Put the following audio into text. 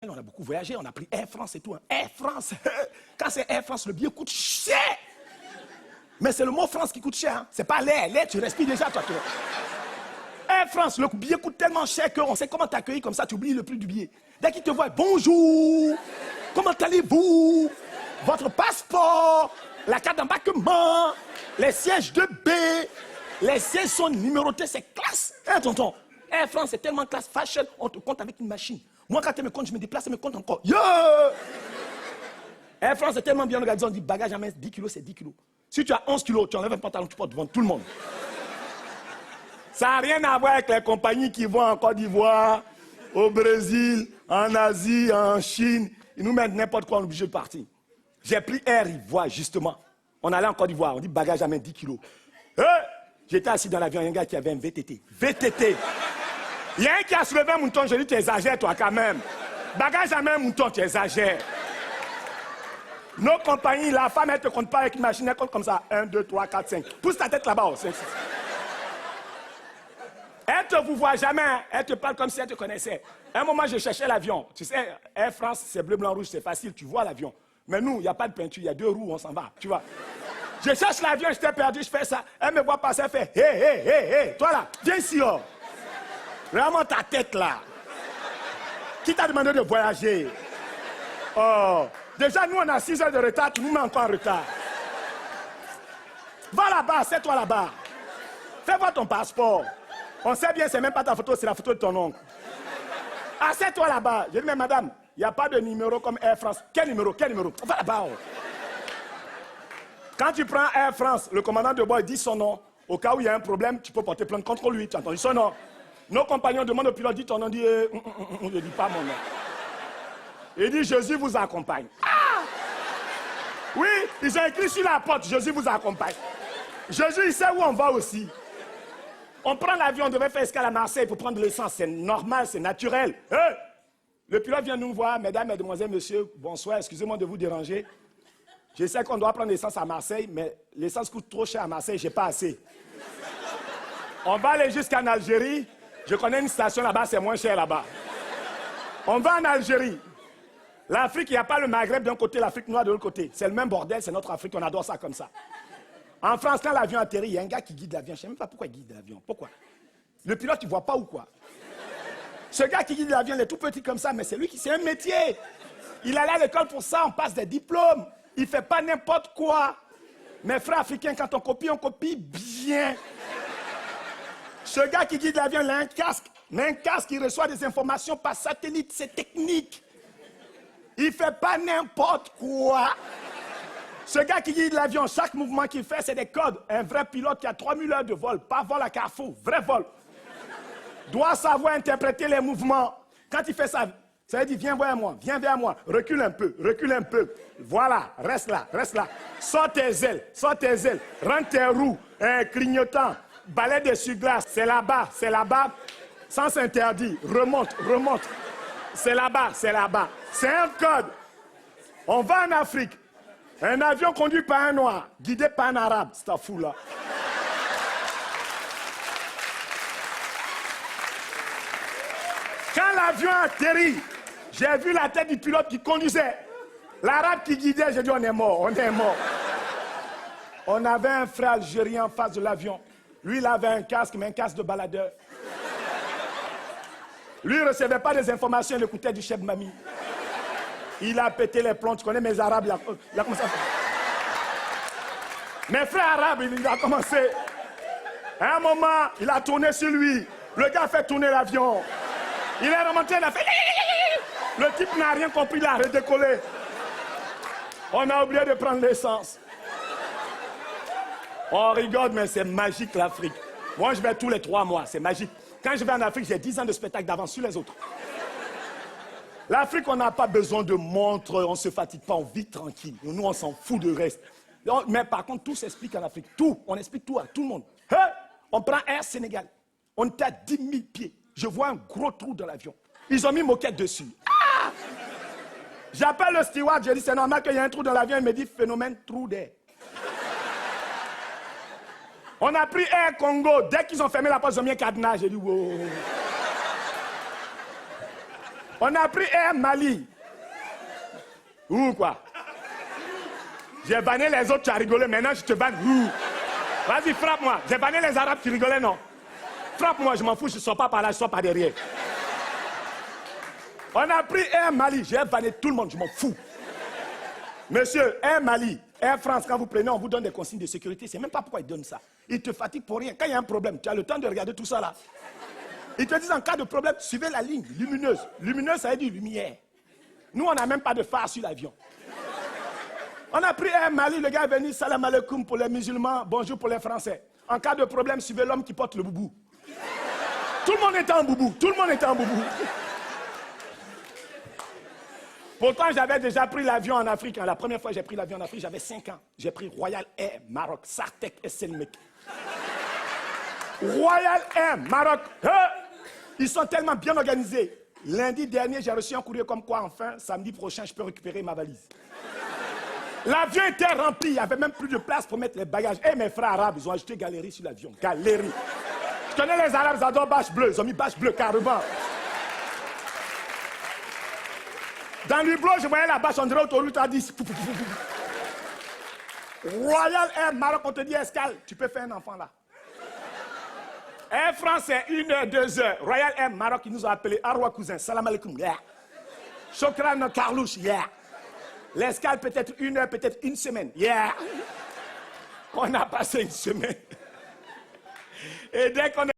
On a beaucoup voyagé, on a pris Air France et tout. Hein. Air France, quand c'est Air France, le billet coûte cher. Mais c'est le mot France qui coûte cher. Hein. C'est pas l'air. L'air, tu respires déjà, toi. Air France, le billet coûte tellement cher qu'on sait comment t'accueillir comme ça, tu oublies le prix du billet. Dès qu'ils te voient, bonjour, comment allez-vous? Votre passeport, la carte d'embarquement, les sièges de B, les sièges sont numérotés, c'est classe. Hein, tonton? Air France, c'est tellement classe, fashion, on te compte avec une machine. Moi, quand elle me compte, je me déplace, elle me compte encore. Yo! Air France, c'est tellement bien organisé, on dit bagage à main, 10 kilos, c'est 10 kilos. Si tu as 11 kilos, tu enlèves un pantalon, tu portes devant tout le monde. Ça n'a rien à voir avec les compagnies qui vont en Côte d'Ivoire, au Brésil, en Asie, en Chine. Ils nous mettent n'importe quoi, on est obligé de partir. J'ai pris Air Ivoire, justement. On allait en Côte d'Ivoire, on dit bagage à main, 10 kilos. J'étais assis dans l'avion, il y a un gars qui avait un VTT. VTT! Il y a un qui a soulevé un mouton, je dis, tu exagères, toi, quand même. Bagage à main, mouton, tu exagères. Nos compagnies, la femme, elle ne te compte pas avec une machine, elle compte comme ça. 1, 2, 3, 4, 5. Pousse ta tête là-bas. 5, 6. Elle ne te vous voit jamais, elle te parle comme si elle te connaissait. À un moment, je cherchais l'avion. Tu sais, Air France, c'est bleu, blanc, rouge, c'est facile, tu vois l'avion. Mais nous, il n'y a pas de peinture, il y a 2 roues, on s'en va, tu vois. Je cherche l'avion, j'étais perdu, je fais ça. Elle me voit passer, elle fait, hé, toi là, viens ici, oh. Vraiment ta tête là. Qui t'a demandé de voyager? Oh, déjà nous on a 6 heures de retard, tu nous mets encore en retard. Va là-bas, assieds-toi là-bas. Fais voir ton passeport. On sait bien, c'est même pas ta photo, c'est la photo de ton oncle. Assieds-toi là-bas. J'ai dit, mais madame, il n'y a pas de numéro comme Air France. Quel numéro? Va là-bas. Oh. Quand tu prends Air France, le commandant de bord dit son nom. Au cas où il y a un problème, tu peux porter plainte contre lui. Tu as entendu son nom? Nos compagnons demandent au pilote, dit ton nom, dit, je ne dis pas mon nom. Il dit, Jésus vous accompagne. Ah! Oui, ils ont écrit sur la porte, Jésus vous accompagne. Jésus, il sait où on va aussi. On prend l'avion, on devait faire escale à Marseille pour prendre l'essence. C'est normal, c'est naturel. Hey! Le pilote vient nous voir, mesdames, mesdemoiselles, messieurs, bonsoir, excusez-moi de vous déranger. Je sais qu'on doit prendre l'essence à Marseille, mais l'essence coûte trop cher à Marseille, je n'ai pas assez. On va aller jusqu'en Algérie. Je connais une station là-bas, c'est moins cher là-bas. On va en Algérie. L'Afrique, il n'y a pas le Maghreb d'un côté, l'Afrique noire de l'autre côté. C'est le même bordel, c'est notre Afrique, on adore ça comme ça. En France, quand l'avion atterrit, il y a un gars qui guide l'avion. Je ne sais même pas pourquoi il guide l'avion. Pourquoi? Le pilote, il ne voit pas ou quoi? Ce gars qui guide l'avion, il est tout petit comme ça, mais c'est lui qui... C'est un métier. Il allait à l'école pour ça, on passe des diplômes. Il ne fait pas n'importe quoi. Mes frères africains, quand on copie bien. Ce gars qui guide l'avion, il a un casque. Mais un casque, il reçoit des informations par satellite. C'est technique. Il ne fait pas n'importe quoi. Ce gars qui guide l'avion, chaque mouvement qu'il fait, c'est des codes. Un vrai pilote qui a 3000 heures de vol, pas vol à Carrefour, vrai vol, doit savoir interpréter les mouvements. Quand il fait ça, ça veut dire viens vers moi, recule un peu. Voilà, reste là. Sors tes ailes, rentre tes roues, clignotant, balai d'essuie-glace, c'est là-bas. Sens interdit, remonte. C'est là-bas. C'est un code. On va en Afrique. Un avion conduit par un noir, guidé par un arabe. C'est un fou là. Quand l'avion atterrit, j'ai vu la tête du pilote qui conduisait. L'arabe qui guidait, j'ai dit on est mort. On avait un frère algérien en face de l'avion. Lui, il avait un casque, mais un casque de baladeur. Lui, il ne recevait pas des informations, il écoutait du chef mamie. Il a pété les plombs, tu connais mes arabes, il a commencé à faire. Mes frères arabes, il a commencé. À un moment, il a tourné sur lui. Le gars a fait tourner l'avion. Il est remonté, il a fait... Le type n'a rien compris, il a redécollé. On a oublié de prendre l'essence. On rigole, mais c'est magique l'Afrique. Moi, je vais tous les 3 mois, c'est magique. Quand je vais en Afrique, j'ai 10 ans de spectacle d'avance sur les autres. L'Afrique, on n'a pas besoin de montres, on ne se fatigue pas, on vit tranquille. Nous, on s'en fout de reste. Mais par contre, tout s'explique en Afrique. Tout, on explique tout à tout le monde. Hey, on prend Air Sénégal. On était à 10 000 pieds. Je vois un gros trou dans l'avion. Ils ont mis moquette dessus. Ah! J'appelle le steward, je dis c'est normal qu'il y ait un trou dans l'avion. Il me dit phénomène trou d'air. On a pris Air Congo. Dès qu'ils ont fermé la porte, ils ont mis un cadenas. J'ai dit wow. On a pris Air Mali. Où quoi? J'ai banni les autres, tu as rigolé. Maintenant, je te banne. Où? Vas-y, frappe-moi. J'ai banni les Arabes, tu rigolais, non? Frappe-moi, je m'en fous, je ne sors pas par là, je sors par derrière. On a pris Air Mali. J'ai banni tout le monde, je m'en fous. Monsieur, Air Mali, Air France, quand vous prenez, on vous donne des consignes de sécurité. C'est même pas pourquoi ils donnent ça. Ils te fatiguent pour rien. Quand il y a un problème, tu as le temps de regarder tout ça là. Ils te disent en cas de problème, suivez la ligne lumineuse. Lumineuse, ça veut dire lumière. Nous, on n'a même pas de phare sur l'avion. On a pris Air Mali, le gars est venu, salam alaikum pour les musulmans, bonjour pour les Français. En cas de problème, suivez l'homme qui porte le boubou. Tout le monde était en boubou, tout le monde était en boubou. Pourtant, j'avais déjà pris l'avion en Afrique. La première fois que j'ai pris l'avion en Afrique, j'avais 5 ans. J'ai pris Royal Air Maroc, Sartek et Selmek. Royal Air Maroc. Ils sont tellement bien organisés. Lundi dernier, j'ai reçu un courrier comme quoi, enfin, samedi prochain, je peux récupérer ma valise. L'avion était rempli, il n'y avait même plus de place pour mettre les bagages. Et mes frères arabes, ils ont ajouté galerie sur l'avion. Galerie. Je connais les arabes, ils adorent bâche bleue. Ils ont mis bâche bleue carrément. Dans l'hublot, je voyais la bâche, on dirait autoroute à 10. Royal Air Maroc, on te dit escale, tu peux faire un enfant là. Air France, c'est 1 heure, 2 heures. Royal Air Maroc, ils nous ont appelés Arwa Cousin, salam alaikum, yeah. Chokran Karlouche, yeah. L'escale peut-être 1 heure, peut-être 1 semaine, yeah. On a passé 1 semaine. Et dès qu'on